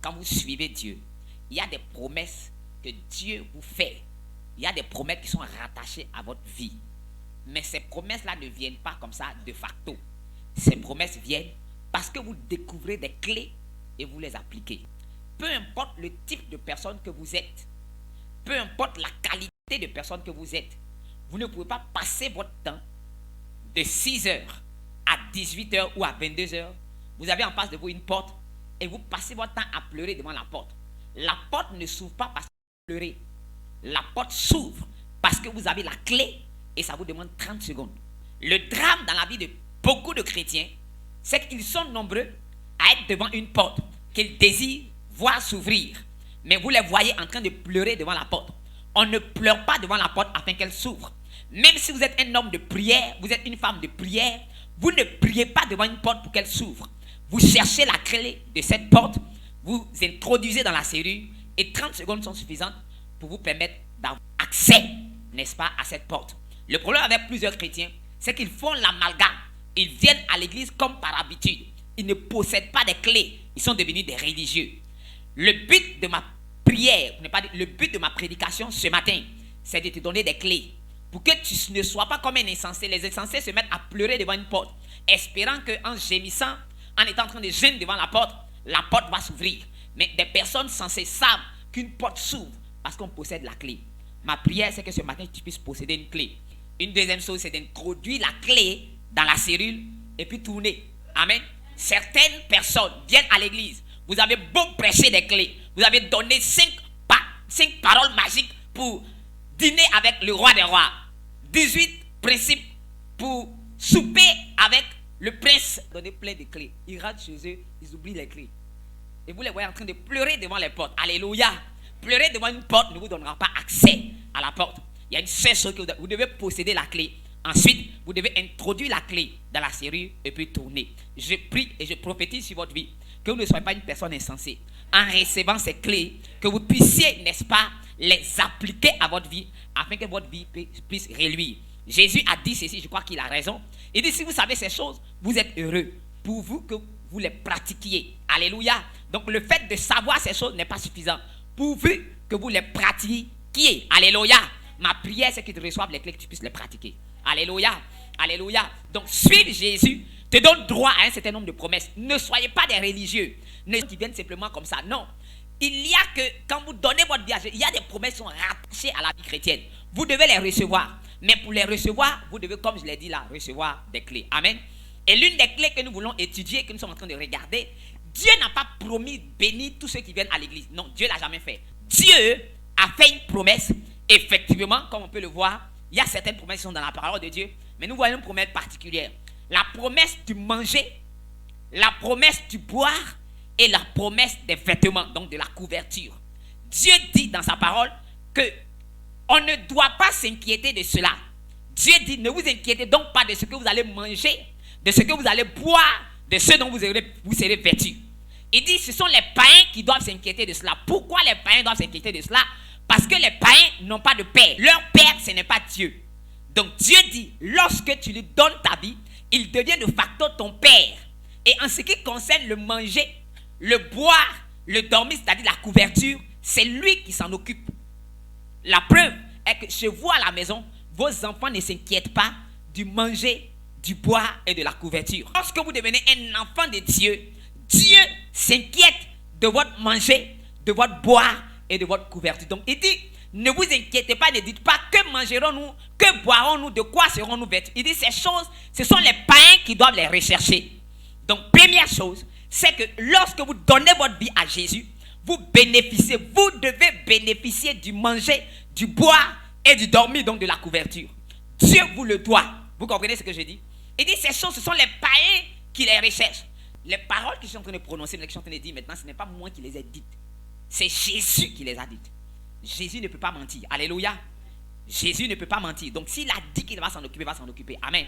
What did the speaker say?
quand vous suivez Dieu, il y a des promesses que Dieu vous fait. Il y a des promesses qui sont rattachées à votre vie. Mais ces promesses-là ne viennent pas comme ça de facto. Ces promesses viennent parce que vous découvrez des clés et vous les appliquez. Peu importe le type de personne que vous êtes, peu importe la qualité de personne que vous êtes, vous ne pouvez pas passer votre temps de 6h à 18h ou à 22h. Vous avez en face de vous une porte et vous passez votre temps à pleurer devant la porte. La porte ne s'ouvre pas parce que vous pleurez. La porte s'ouvre parce que vous avez la clé et ça vous demande 30 secondes. Le drame dans la vie de beaucoup de chrétiens, c'est qu'ils sont nombreux à être devant une porte qu'ils désirent voir s'ouvrir. Mais vous les voyez en train de pleurer devant la porte. On ne pleure pas devant la porte afin qu'elle s'ouvre. Même si vous êtes un homme de prière, vous êtes une femme de prière, vous ne priez pas devant une porte pour qu'elle s'ouvre. Vous cherchez la clé de cette porte, vous introduisez dans la serrure et 30 secondes sont suffisantes pour vous permettre d'avoir accès, n'est-ce pas, à cette porte. Le problème avec plusieurs chrétiens, c'est qu'ils font l'amalgame. Ils viennent à l'église comme par habitude. Ils ne possèdent pas des clés. Ils sont devenus des religieux. Le but de ma prière, le but de ma prédication ce matin, c'est de te donner des clés. Pour que tu ne sois pas comme un insensé. Les insensés se mettent à pleurer devant une porte, espérant qu'en gémissant, en étant en train de gêner devant la porte va s'ouvrir. Mais des personnes sensées savent qu'une porte s'ouvre parce qu'on possède la clé. Ma prière, c'est que ce matin, tu puisses posséder une clé. Une deuxième chose, c'est d'introduire la clé dans la cellule et puis tourner. Amen. Certaines personnes viennent à l'église. Vous avez beau prêcher des clés. Vous avez donné 5 paroles magiques pour dîner avec le roi des rois. 18 principes pour souper avec le prince. Donnez plein de clés. Ils rentrent chez eux, ils oublient les clés. Et vous les voyez en train de pleurer devant les portes. Alléluia. Pleurer devant une porte ne vous donnera pas accès à la porte. Il y a une seule chose que vous devez posséder la clé. Ensuite, vous devez introduire la clé dans la serrure et puis tourner. Je prie et je prophétise sur votre vie que vous ne soyez pas une personne insensée. En recevant ces clés, que vous puissiez, n'est-ce pas, les appliquer à votre vie afin que votre vie puisse reluire. Jésus a dit ceci, je crois qu'il a raison. Il dit, si vous savez ces choses, vous êtes heureux. Pour vous que vous les pratiquiez. Alléluia. Donc le fait de savoir ces choses n'est pas suffisant. Pourvu que vous les pratiquiez. Alléluia. Ma prière, c'est que tu reçoives les clés, que tu puisses les pratiquer. Alléluia. Alléluia. Donc suivre Jésus te donne droit à un certain nombre de promesses. Ne soyez pas des religieux. Qui viennent simplement comme ça. Non. Il y a que, quand vous donnez votre vie à Jésus, il y a des promesses qui sont rattachées à la vie chrétienne. Vous devez les recevoir. Mais pour les recevoir, vous devez, comme je l'ai dit là, recevoir des clés. Amen. Et l'une des clés que nous voulons étudier, que nous sommes en train de regarder, Dieu n'a pas promis de bénir tous ceux qui viennent à l'église. Non, Dieu ne l'a jamais fait. Dieu a fait une promesse. Effectivement, comme on peut le voir, il y a certaines promesses qui sont dans la parole de Dieu. Mais nous voyons une promesse particulière. La promesse du manger, la promesse du boire et la promesse des vêtements, donc de la couverture. Dieu dit dans sa parole que on ne doit pas s'inquiéter de cela. Dieu dit, ne vous inquiétez donc pas de ce que vous allez manger, de ce que vous allez boire, de ce dont vous serez vêtus. Il dit, ce sont les païens qui doivent s'inquiéter de cela. Pourquoi les païens doivent s'inquiéter de cela? Parce que les païens n'ont pas de père. Leur père, ce n'est pas Dieu. Donc Dieu dit, lorsque tu lui donnes ta vie, il devient de facto ton père. Et en ce qui concerne le manger, le boire, le dormir, c'est-à-dire la couverture, c'est lui qui s'en occupe. La preuve est que chez vous à la maison, vos enfants ne s'inquiètent pas du manger, du boire et de la couverture. Lorsque vous devenez un enfant de Dieu, Dieu s'inquiète de votre manger, de votre boire et de votre couverture. Donc il dit, ne vous inquiétez pas, ne dites pas que mangerons-nous, que boirons-nous, de quoi serons-nous vêtus. Il dit, ces choses, ce sont les païens qui doivent les rechercher. Donc première chose, c'est que lorsque vous donnez votre vie à Jésus, vous devez bénéficier du manger, du boire et du dormir, donc de la couverture. Dieu vous le doit. Vous comprenez ce que je dis? Il dit, ces choses, ce sont les païens qui les recherchent. Les paroles que je suis en train de prononcer, que je suis en train de dire maintenant, ce n'est pas moi qui les ai dites. C'est Jésus qui les a dites. Jésus ne peut pas mentir. Alléluia. Jésus ne peut pas mentir. Donc s'il a dit qu'il va s'en occuper, il va s'en occuper. Amen.